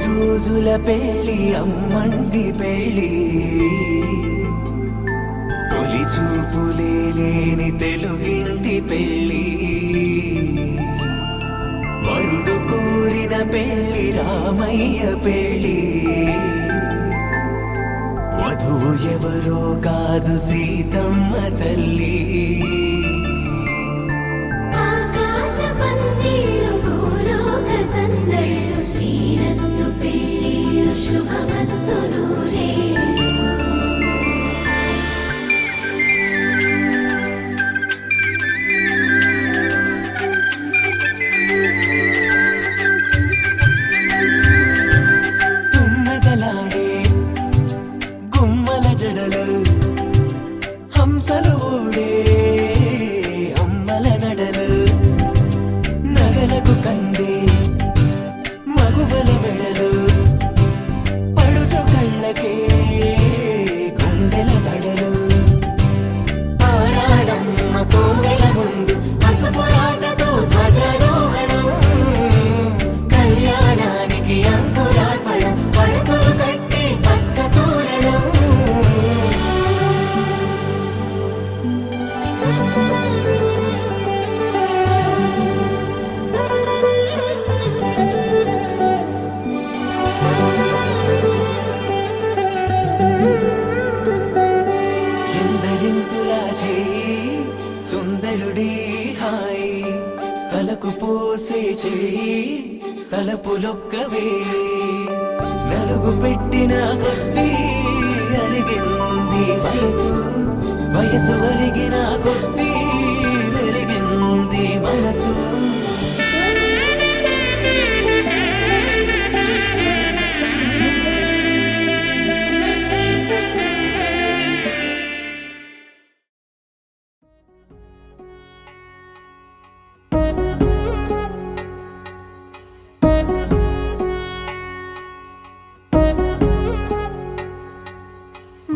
రోజుల పెళ్ళి అమ్మండి పెళ్ళి తొలి చూపులే లేని తెలుగింటి పెళ్ళి వరుడు కోరిన పెళ్ళి రామయ్య పెళ్ళి వధువు ఎవరో కాదు సీతమ్మ తల్లి హంసలు ఊడే అమ్మల నడలు నగలకు కంది మగువల మెడలు పడుచు కళ్ళకే గుండెల తడలు ఆరాడమ్మ కోవెల ముందు పసుపురాటతో ధ్వజారోహణం కళ్యాణానికి అంకురార్పణం పడుకులు కట్టి పచ్చ తోరణం ఎందరింతులా చేయి సుందరుడి హాయి తలకు పోసే చేయి తలపులొక్కవే నలుగు పెట్టిన కొద్దీ అరిగింది వయసు వయసు ఒరిగిన కొద్దీ వెలిగింది మనసు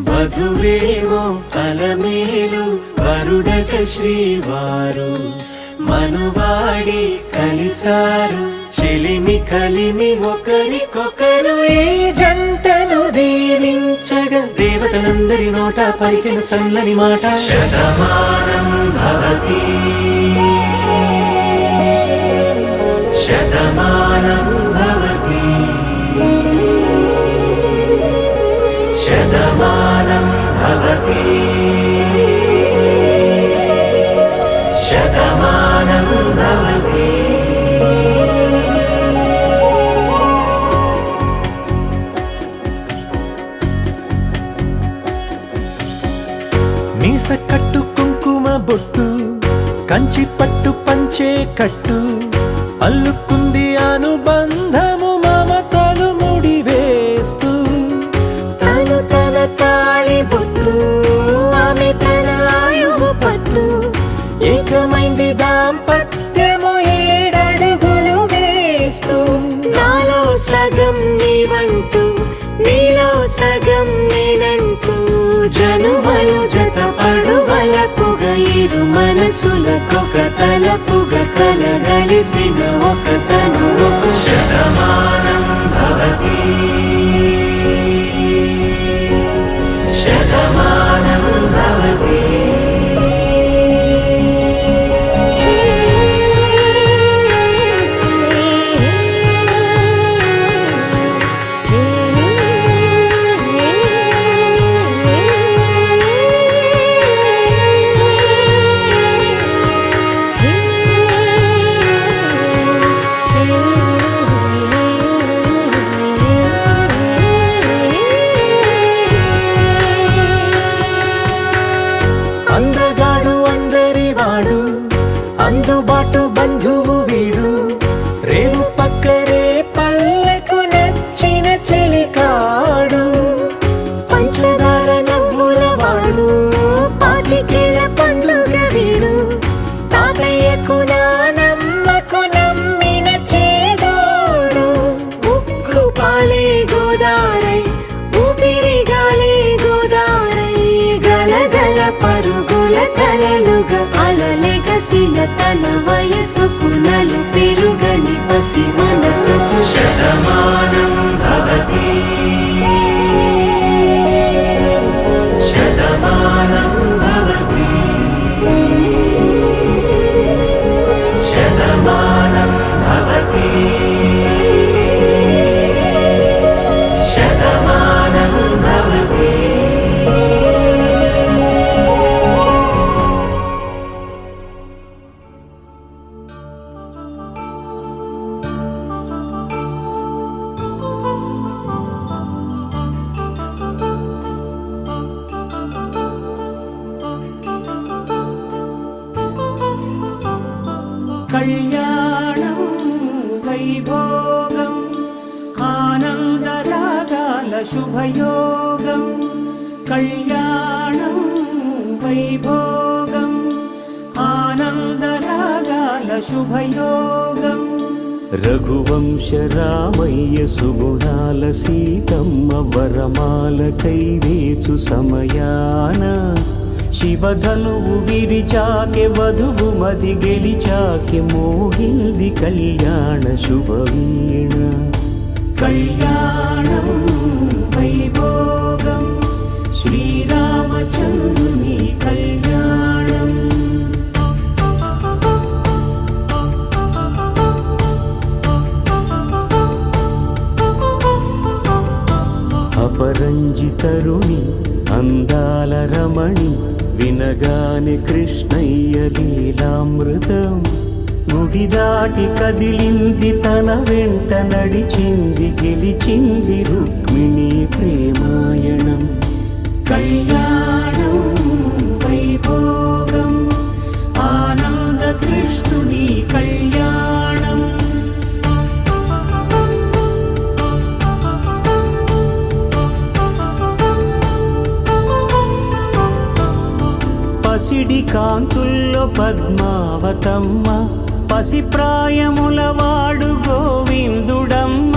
వధువేమో అలమేలు వరుడక శ్రీవారు మనువాడి కలిసారు చెలిమి కలిమి ఒకరికొకరు ఈ జంటను దీవించగా దేవతలందరి నోట పలికిన చల్లని మాట శతమానం భవతి శతమానం భవతి శతమానం భవతి శతమానం భవతి మీస కట్టు కుంకుమ బొట్టు కంచి పట్టు పంచే కట్టు అల్లుకుంది అనుబంధము మమతలు ముడివేస్తూ తను తన తాళి బొట్టు ఆమె తన ఆయువు పట్టు ఏకమైంది దాంపత్యము 7 అడుగులు వేస్తూ నాలో సగం నీవ జతలు జత పడువలపుగ ఇరు మనసులకొక తలపుగ కలగలిసిన ఒక తను శతమానం భవతి శతమానం భవతి అందగాడు అందరివాడు అందుబాటు బంధువు వీడు రేవు పక్కరే పల్లెకు నచ్చిన చెలికాడు పంచదార నవ్వుల వాడు పాతికేళ్ల పండుగ వీడు తాతయ్యకు నానమ్మకు నమ్మిన చేదోడు ఉక్కు పాలే గోదారై ఊపిరి గాలే గోదారై గలగల పరుగుల కలలుగా అలలెగసిన తన వయసుకు నలు పెరుగని పసి మనసుకు శతమానం భవతి శతమానం భవతి శతమానం భవతి శతమానం భవతి కళ్యాణం వైభోగం ఆనందరాగాల శుభయోగం కళ్యాణం వైభోగం ఆనందరాగాల శుభయోగం రఘువంశ రామయ్య సుగుణాల సీతమ్మ వరమాల కైవేచు సమయాన శివధనువు విరిచాకె వధువు మది గెలిచాకె మోగింది కళ్యాణ శుభవీణ కళ్యాణం వైభోగం శ్రీరామచంద్రుని కళ్యాణం అపరంజి తరుణి అందాల రమణి వినగానే కృష్ణయ్య లీలామృతం గుడి దాటి కదిలింది తన వెంట నడిచింది గెలిచింది రుక్మిణి ప్రేమాయణం కళ్యాణం వైభోగం ఆనంద కృష్ణుని కళ్యాణం పసిడి కాంతుల్లో పద్మావతమ్మ పసిప్రాయముల వాడు గోవిందుడమ్మ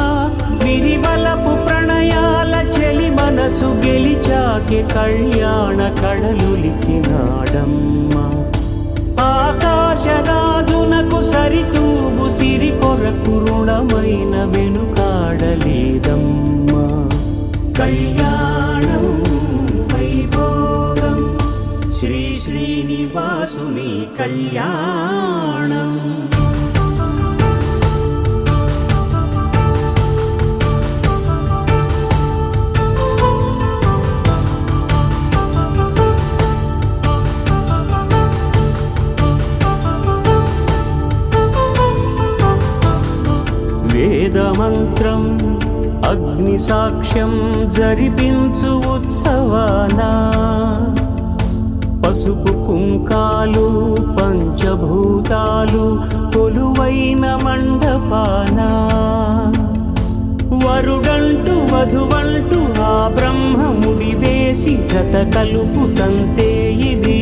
విరివలపు ప్రణయాల చెలి మనసు గెలిచాకె కళ్యాణ కళలులికినాడమ్మ ఆకాశరాజునకు సరితూబు సిరి కొరకు రుణమైన వెనుకాడలేదమ్మ కళ్యాణం వైభోగం శ్రీ శ్రీనివాసుని కళ్యాణం వేదమంత్రం అగ్ని సాక్ష్యం జరిపించు ఉత్సవానా పసుపు కుంకాలు పంచభూతాలు కొలువైన మండపాన వరుడంటూ వధువంటూ ఆ బ్రహ్మముడి వేసి గత కలుపుతంతే ఇది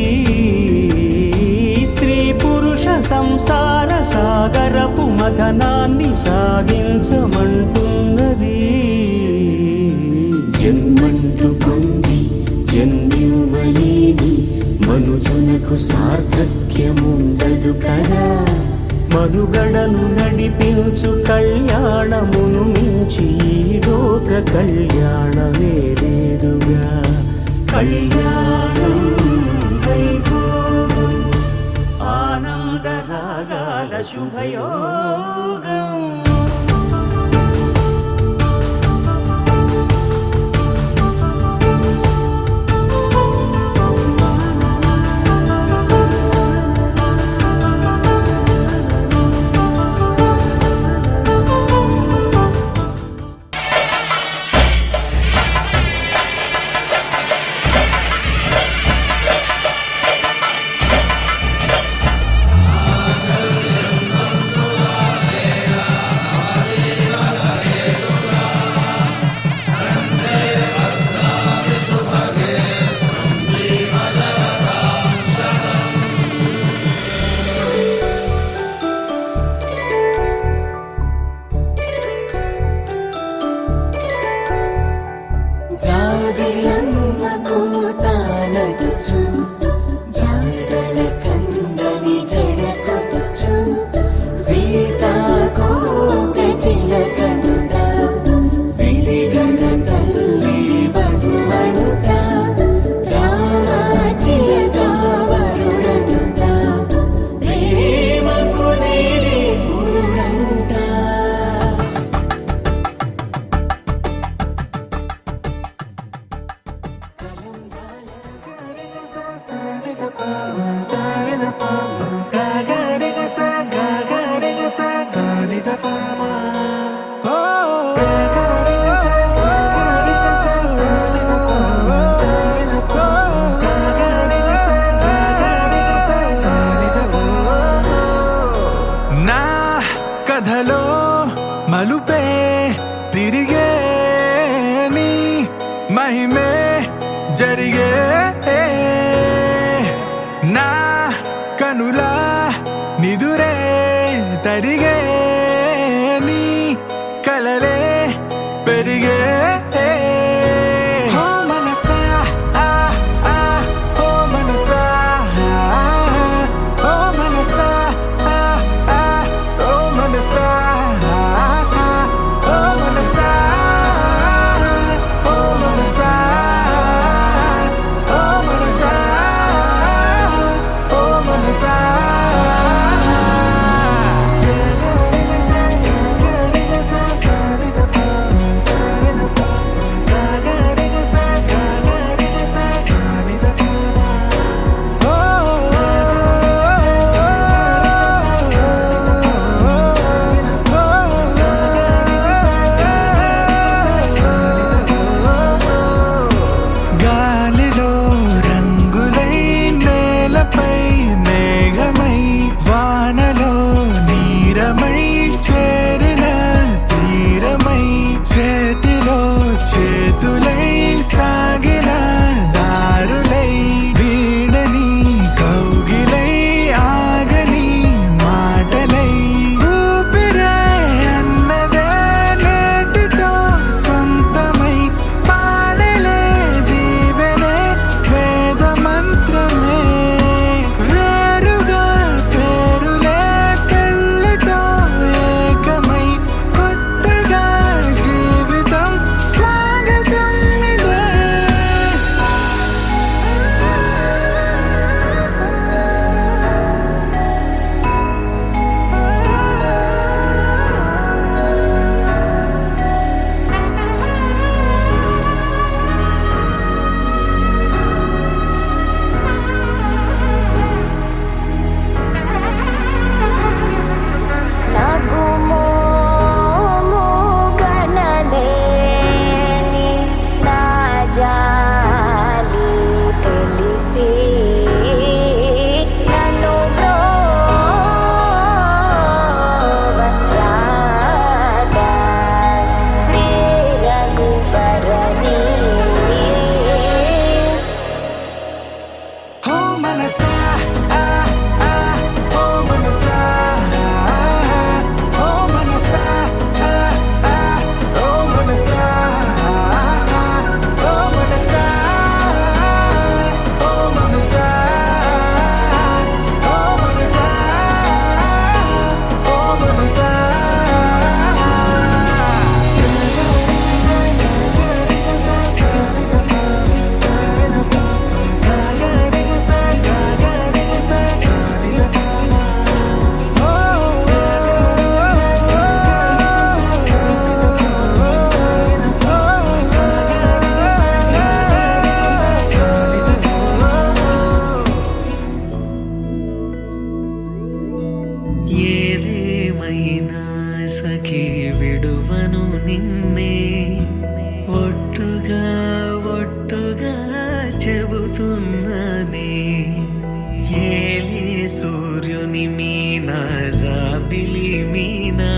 స్త్రీ పురుష సంసార సాగరపు మథనాన్ని సాగించమంటున్నది జన్మంటూ పొంది జన్మివ్వ లేని మనుజునకు సార్థక్యముండదు కదా. మనుగడను నడిపించు కళ్యాణమును మించి ఈ లోక కళ్యాణమే లేదుగా. కళ్యాణం వైభోగం ఆనందరాగాల శుభయోగం. జాబిలమ్మ కూతానదుచు జాడల కందని జడకొదుచు సీతాకోక చిలకనుట సిరిగల తల్లి వధువనుట రామాచిలక వరుడనుట ప్రేమకు నేడే పురుడంట. నా కథలో మలుపే తిరిగే నీ మహిమే జరిగే నా కనులా నిదురే తరిగే నీ కలలే పెరిగే ఓ మనసా ఆ ఆ ఓ మనసా ఓ మనసా ఆ ఆ ఓ మనసా ఓ మనసా ఓ మనసా ఓ మనసా ఓ మనసా. ఏదేమైనా సఖీ విడువను నిన్నే ఒట్టుగా ఒట్టుగా చెబుతున్నానే ఏలే సూర్యుని మీనా జాబిలి మీనా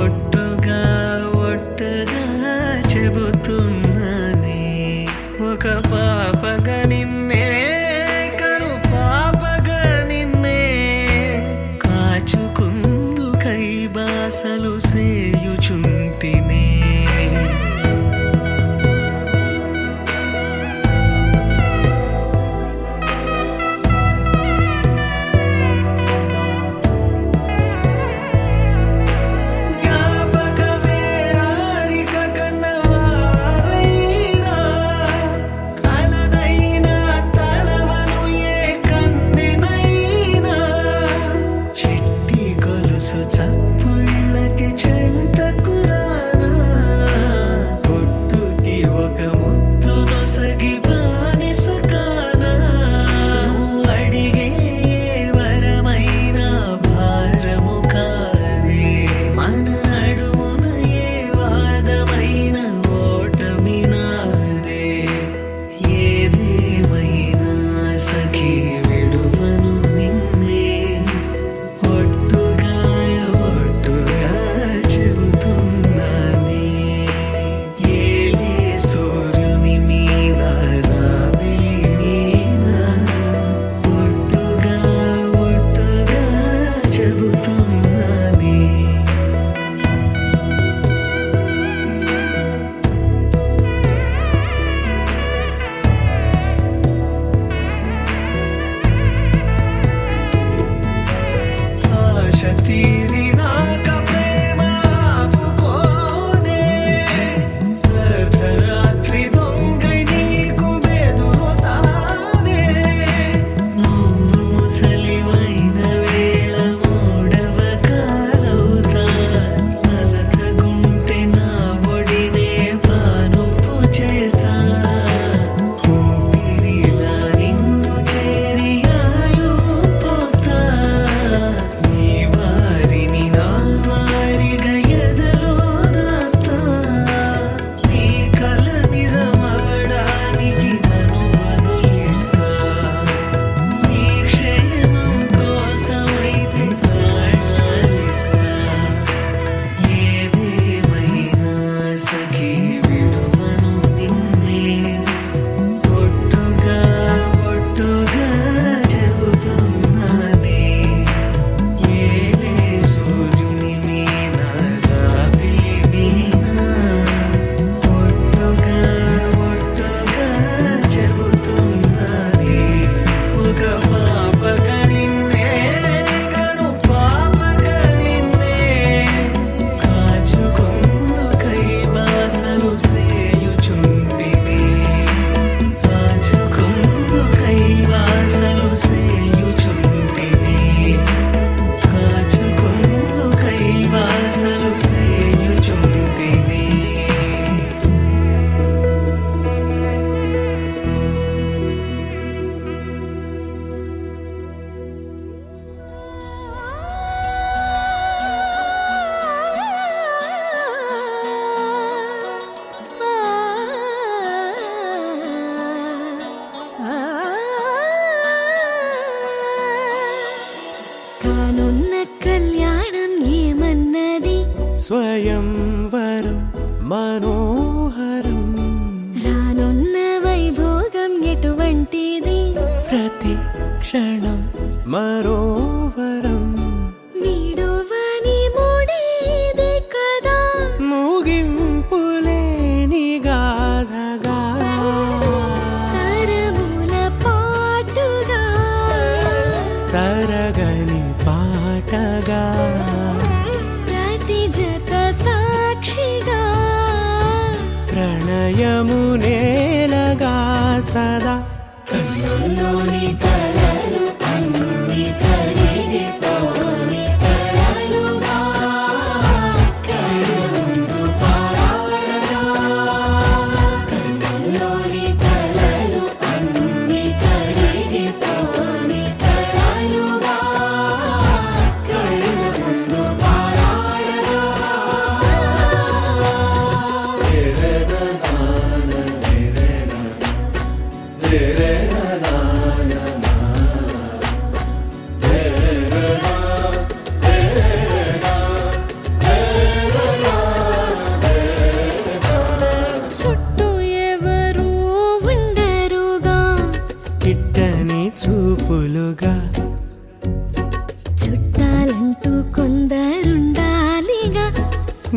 ఒట్టుగా ఒట్టుగా చెబుతున్నానే ఒక పాపగా నిన్నే కను పాపగా నిన్నే కాచుకుందు కై బాసలు సేయుచుంటినే చప్పుళ్ళకి చెంతకురానా పొట్టుకి ఒక ముద్దు నొసగి బానిస కానా అడిగే వరమైన భారము కాదే మన నడుమున ఏ వాదమైన ఓటమి నాదే ఏదేమైనా సఖీ విడువను నిన్నే ఒట్టుగా ఒట్టుగా చెబుతున్నానే ఏలే సూర్యుని మీనా జాబిలి మీనా ఒట్టుగా ఒట్టుగా చెబుతున్నానే ఆశ తీరినాక ప్రేమ ఆపుకోదే అర్ధరాత్రి దొంగై నీకు బెదురుతానే నువ్వు ముసలివైన వేళ మూడవ కాలవుతా నలతగుంటే నా ఒడినే పానుపు చేస్తా ఊపిరిలా నిన్ను చేరి ఆయు పోస్తా నీ వారిని నా వారిగా ఎదలో దాస్తా నీ కల నిజమవడానికి నన్ను వదిలిస్తా నీ క్షేమం కోసమైతే ప్రాణాలిస్తా ఏదేమైనా సఖీ విడువను నిన్నే ఒట్టుగా ఒట్టుగా చెబుతున్నానే ఏలే సూర్యుని మీనా జాబిలి మీనా ఒట్టుగా ఒట్టుగా చెబుతున్నానే ఒక పాపగా నిన్నే కను పాపగా నిన్నే కాచుకుందు కై బాసలు సేయుచుంటినే కాచుకుందు కై బాసలు సేయుచుంటినే కాచుకుందు కై బాసలు సేయుచుంటినే కానున్న కళ్యాణం ఏమన్నది స్వయంవరం మనోహరం రానున్న వైభోగం ఎటువంటిది ప్రతి క్షణం మరోవరం వీడువని ముడేది కదా ముగింపులేని గాథగా తరముల పాటుగా తరగని పాటగా ప్రతి జత సాక్షిగా ప్రణయము నేలగా సదా కన్నుల్లోని కలలు అన్ని కరిగిపోని కలలుగా కన్నుందు పారాడగా కన్నుల్లోని కలలు అన్ని కరిగిపోని కలలుగా కన్నుందు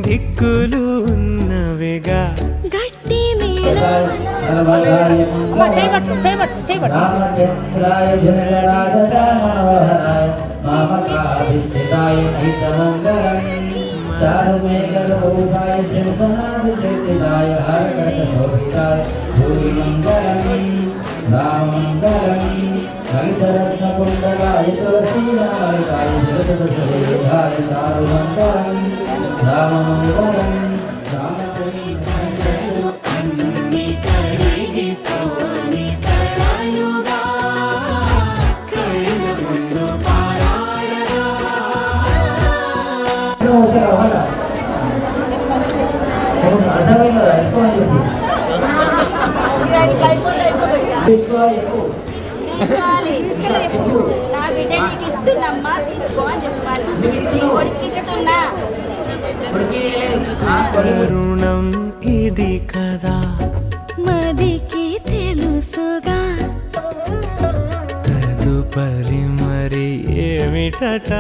దిక్కులు ఉన్నవిగా గట్టి మేళం అన్ని కరిగిపోని కలలుగా కళ్ళ ముందు పారాడగా తీసుకోవాలి నా బిడ్డ నీకు ఇస్తున్నమ్మా తీసుకో అని చెప్పాలి నీ కొడుకు ఇస్తున్నా కరుణం ఇది కదా మదికి తెలుసుగా తదుపరి మరి ఏమిటట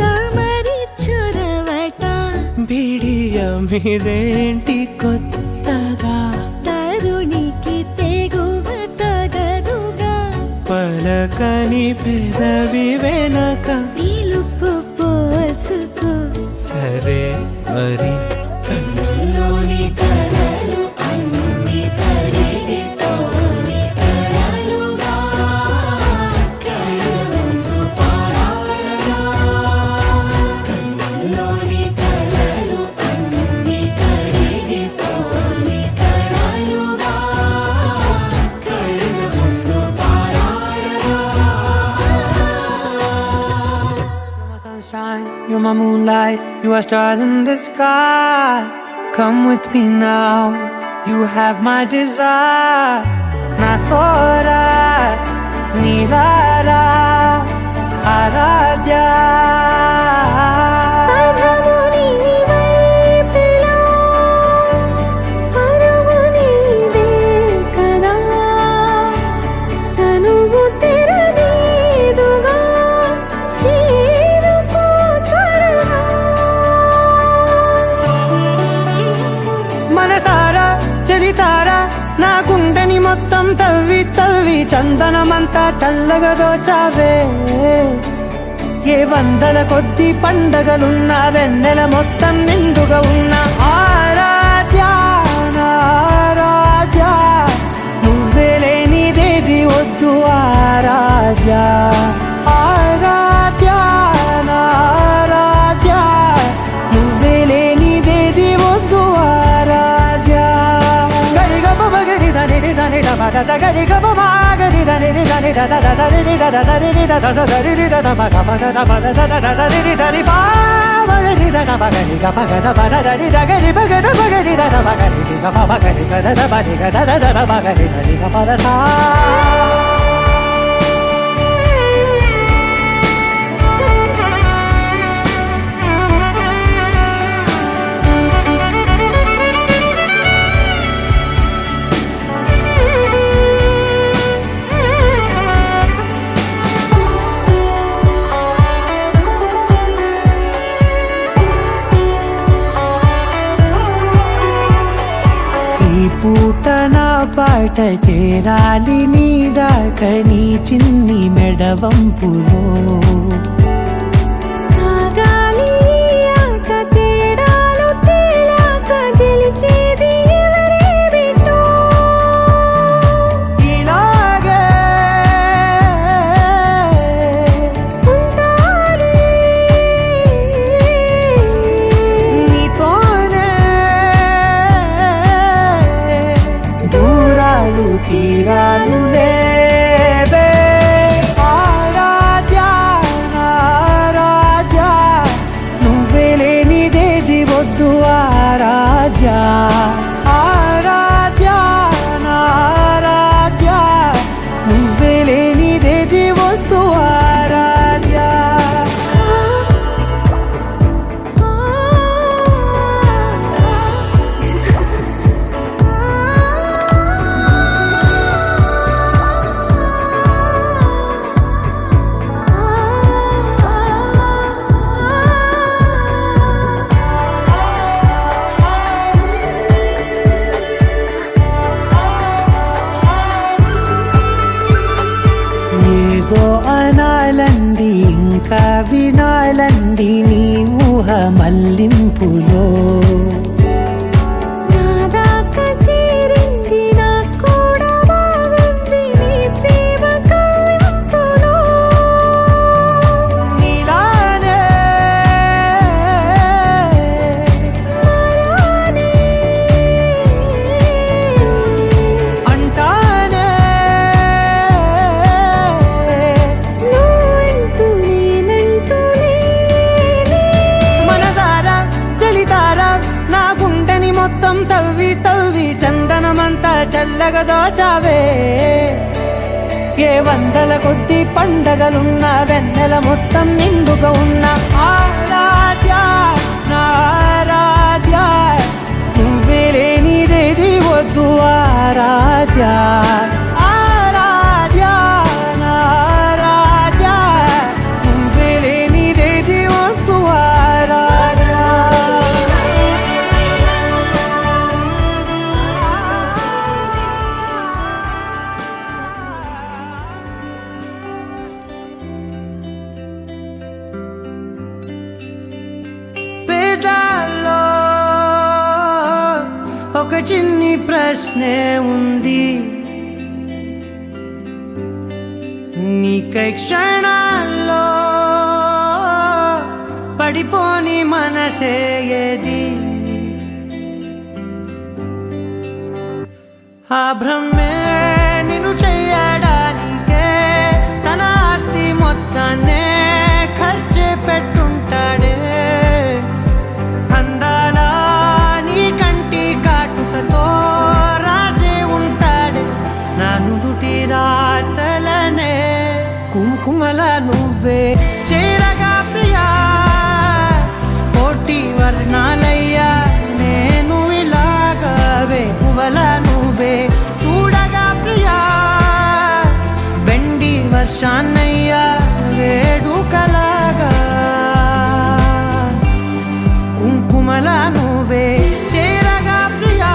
తమరి చొరవట బిడియమిదేంటి కొత్తగా తరుణికి తెగువ తగదుగా పలకని పెదవి వెనక పిలుపు పోల్చుకో సరే మరి కన్నుల్లోని కలలు అన్ని కరిగిపోని కలలుగా కళ్ళ ముందు పారాడగా కన్నుల్లోని కలలు అన్ని కరిగిపోని కలలుగా కళ్ళ ముందు పారాడగా Sunshine, you're my moonlight, you are stars in the sky. Come with me now, you have my desire. Na tora, nilara, aradya. పదము నీ వైపులా పరుగు నీదే కదా తనువు తెరనీదుగా చేరుకో త్వరగా మనసారా చలితారా నా గుండెని మొత్తం తవ్వి తవ్వి చందనమంతా చల్లగా దోచావే ఏ వందల కొద్ది పండగలున్నా వెన్నెల మొత్తం నిండుగా ఉన్న ఆరాధ్య నా ఆరాధ్య నువ్వే లేనిదేది వద్దు ఆరాధ్య ఆరాధ్య నా ఆరాధ్య నువ్వే లేనిదేది వద్దు ఆరాధ్య గరిగ బగరి దని దని దబద గరిగ బగరి దని దని దద దని దద దని దద దని దద బగ దబద దని దని బాగరి దద బగరి గ బగ దబద దని దగరి బగ బగరి దద బగరి గ బగరి గ దద బగరి గ దద దద బగరి దని గ పద సా ఈ పూట నా పాట చేరాలి నీ దాకా నీ చిన్ని మెడవంపులో సాగాలి ఆట తేడాలు తేలాక గెలిచేది ఎవరే బిడ్డో ఇలాగే ఉంటాలి నీతోనే దూరాలు తీరాలు లేవే ఆరాధ్య నా ఉంది నీ ఊహ మల్లింపులో. నాదాకా చేరింది నాకు కూడా బాగుంది నీ ప్రేమ కవ్వింపులో. నీలానే మారానే అంటానే నువ్వంటూ నేనంటూ లేనే. మనసారా చలితారా నా గుండెని మొత్తం తవ్వి తవ్వి చందనమంతా చల్లగా దోచావే. ఏ వందల కొద్ది పండగలున్న వెన్నెల మొత్తం నిండుగా ఉన్న ఆరాధ్య నా ఆరాధ్య నువ్వే లేనిదేది వద్దు ఆరాధ్య. ఆరాధ్య నా ఆరాధ్య నువ్వే లేనిదేది వద్దు ఆరాధ్య. వేదాల్లో ఒక చిన్ని ప్రశ్నే ఉంది, నీకై క్షణాల్లో పడిపోని మనసే ఏది. ఆ భ్రమే నిన్ను చెయ్యడానికే తన ఆస్తి మొత్తాన్నే ఖర్చు పెట్టుంటాడే. అందాల నీ కంటి కాటుకతో రాసే ఉంటాడే నా నుదుటి రాతలనే. కుంకుమల నువ్వే చేరగా ప్రియా కోటి వర్ణాలయ్యా నేను ఇలాగవే. పువ్వల నువ్వే చూడగా ప్రియా వెండి వర్షాన్నయ్యా వేడుకలాగా. కుంకుమల నువ్వే చేరగా ప్రియా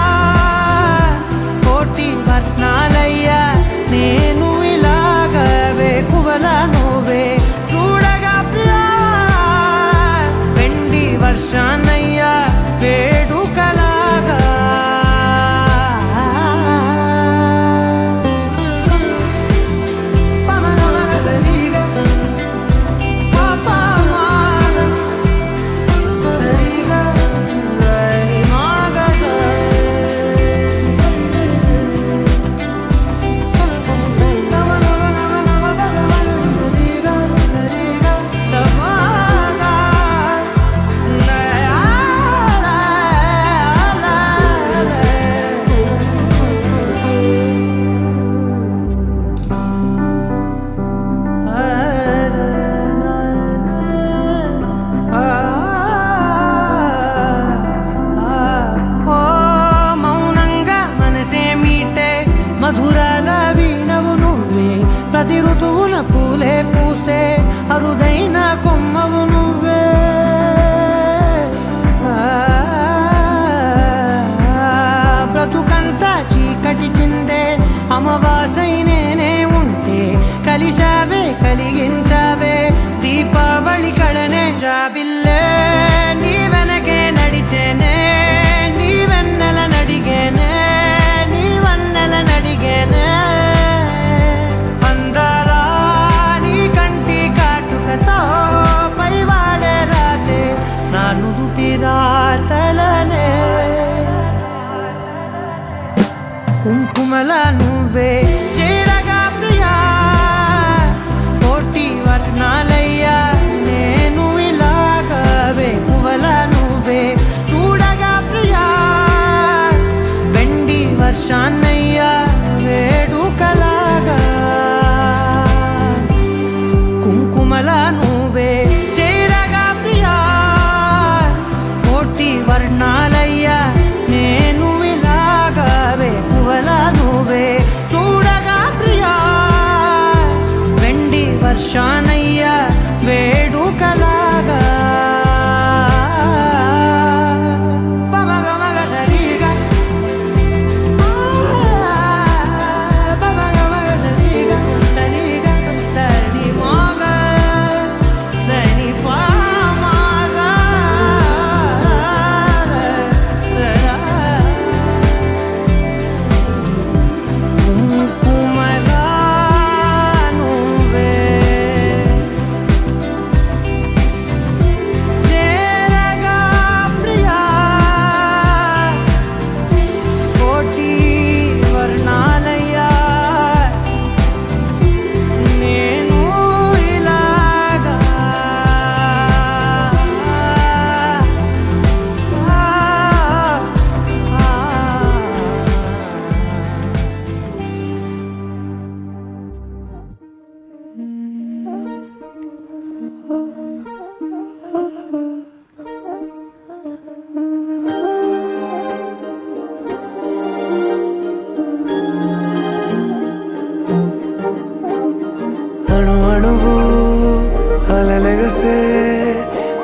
కోటి వర్ణాలయ్యా నేను ఇలాగవే. పువ్వల నువ్వే చూడగా ప్రియా వెండి వర్షాన్నయ్యా వేడుకలాగా. మధురాల వీణవు నువ్వే ప్రతి ఋతువుల పూలే పూసే అరుదైన కొమ్మవు నువ్వే. బ్రతుకంతా చీకటి చిందే అమవాసై నేనే ఉంటే కలిశావే కలిగించావే దీపావళి కళనే. జాబిల్లే నీ వెనకే నడిచేనే నీ వెన్నెల నడిగేనే నీ వన్నెల నడిగేనే. అందరా నీ కంటి కాటుకతో పైవాడే రాసే నా నుదుటి రాతలనే. కుంకుమల నువ్వే చేరగా ప్రియా కోటి వర్ణాలయ్యా నేను ఇలాగవే. పువ్వల నువ్వే చూడగా ప్రియా వెండి వర్షాన్నయ్యా వేడుకలాగా. కుంకుమల నువ్వే చేరగా ప్రియా కోటి వర్ణాలయ్యా నేను ఇలాగవే. పువ్వల నువ్వే చూడ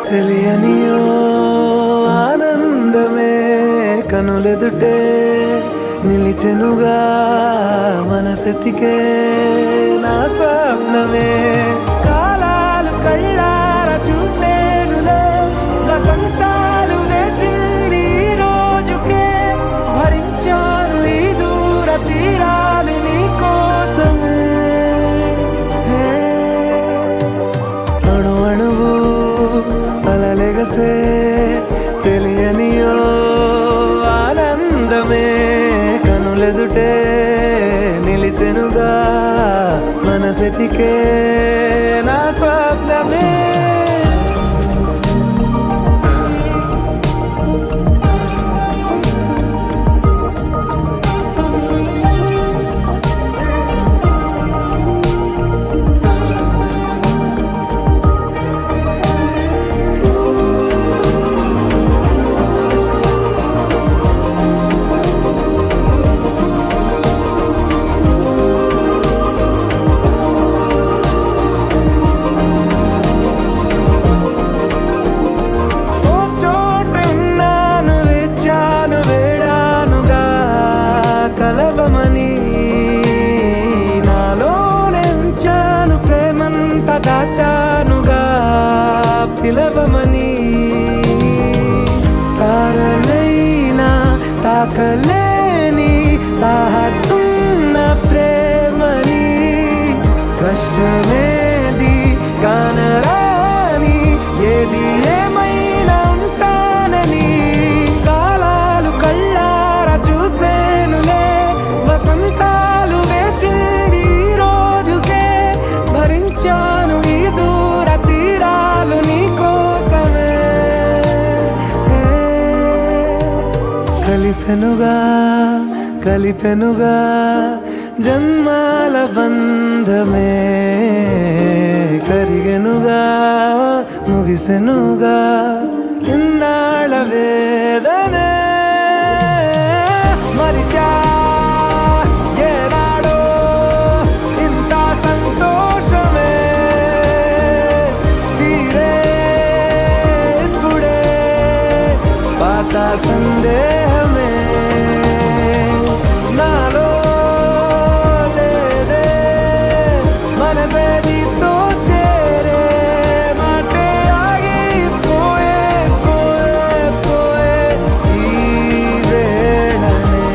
తెలియనియో ఆనందమే కనులెదుటే నిలిచెనుగా మనసెతికే నా స్వప్నమే కాలాలు కళ్ళార చూసేనులే వసంతాలు వేచింది ఈ రోజుకే భరించాను ఈ దూర తీరాలు నీ కోసమే అణు అణువు అలలెగసే తెలియనియో ఆనందమే కనులెదుటే నిలిచెనుగా మనసెతికే నా స్వప్నమే దాచానుగా పిలవమని తారలైనా తాకలేని తాహతున్న ప్రేమని కష్టమేది కానరాని ఏది ఏమైనా ఉంటానని కాలాలు కళ్ళార చూసేనులే వసంతాలు వేచింది ఈ రోజుకే భరించాను ఈ దూర తీరాలు నీ కోసమే కలిసెనుగా కలిపెనుగా జన్మాల బంధమే కరిగెనుగా ముగిసెనుగా ఇన్నాళ్ళ వేదనే మరిచా ఏనాడో ఇంత సంతోషమే తీరే ఇప్పుడే పాత సందేహమే నాలో లేదే మనసే నీతో చేరే మాటే ఆగిపోయే పోయే పోయే ఈ వేళనే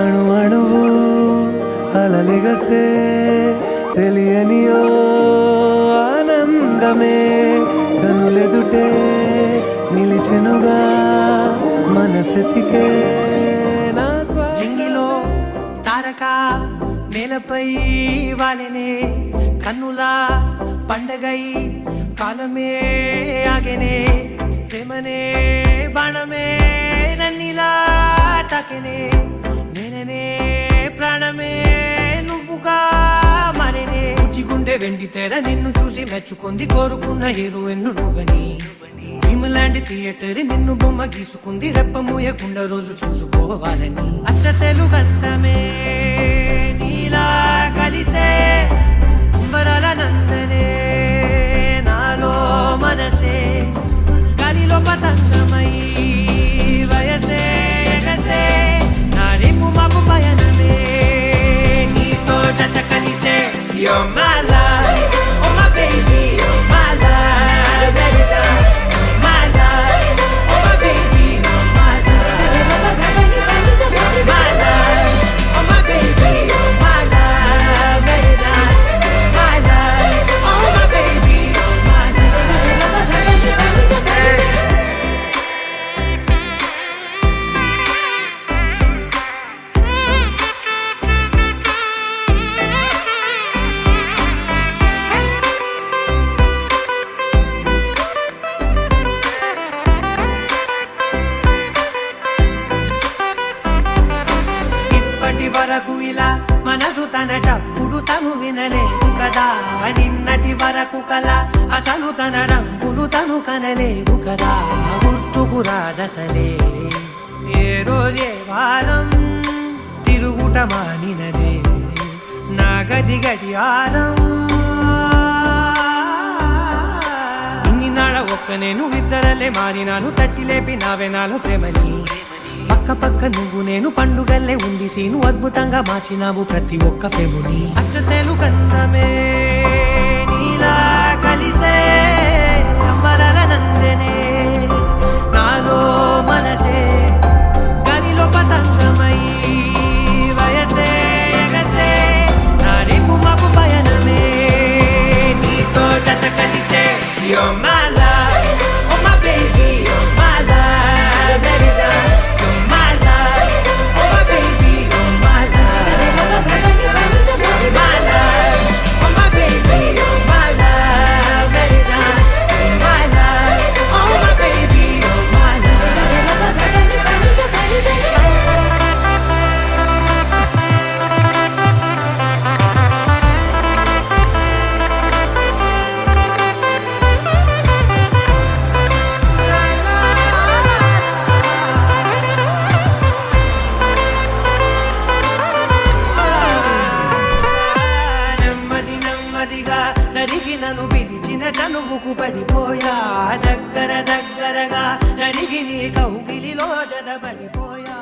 అణు అణువు అలలెగసే తెలియనియో ఆనందమే కనులెదుటే నిలిచెనుగా మనసెతికే నా స్వలింగిలో తారక నేలపై వాలెనే కన్నులా పండగై కాలమే ఆగెనే ప్రేమనే బాణమే నన్నిలా తాకెనే నేననే ప్రాణమే నువ్వుగా మరినే ఉచ్చిగుండె వెండి తెర నిన్ను చూసి మెచ్చుకుంది కోరుకున్న హీరోయిన్ నువ్వని భీమలాంటి థియేటర్ నిన్ను బొమ్మ గీసుకుంది రెప్ప మూయకుండా రోజు చూసుకోవాలని అచ్చ తెలుగంటమే నీలా కలిసే అంబరాల నందనే నాలో మనసే గాలిలో పతంగమై వయసే ఎగసే నా రేపు మాకు పయనమే నీతో జత కలిసే You're my life, oh my baby, you're my life, every time. My life, oh my baby, you're my life. My life, oh my baby, you're my life, every time. My life, oh my baby, you're my ఇప్పటి వరకు ఇలా మనసు తన చప్పుడు తను వినలేదు కదా నిన్నటి వరకు కల అసలు తన రంగులు తను కనలేదు కదా గుర్తుకు రాదసలే ఏ రోజే వారం తిరుగుట మానినదే నా గది గడియారం ఇన్ని మొక్క నేను ఇద్దరలే మారినాను తట్టి లేపి నావే నాలో ప్రేమని పక్క పక్క నువ్వు నేను పండుగల్లే ఉంది సీను అద్భుతంగా మార్చినావు ప్రతి ఒక్క ప్రేముని అచ్చతేలు కందమే నీలా కలిసే అంబరాల నందనే నాలో మనసే గనిలో పతంగమై వయసే ఎగసే నా రేపు మాపు పయనమే నీతో జత కలిసే You're my love, oh my baby, you're my love, baby, you're my love, oh my baby, you're my love, you're my love, oh my baby, you're my love, baby, you're my love, oh my baby, you're my నెమ్మదిగా నరిగి నన్ను పిలిచిన చనువుకు పడిపోయా దగ్గరగా జరిగి నీ కౌగిలిలో జడబడిపోయా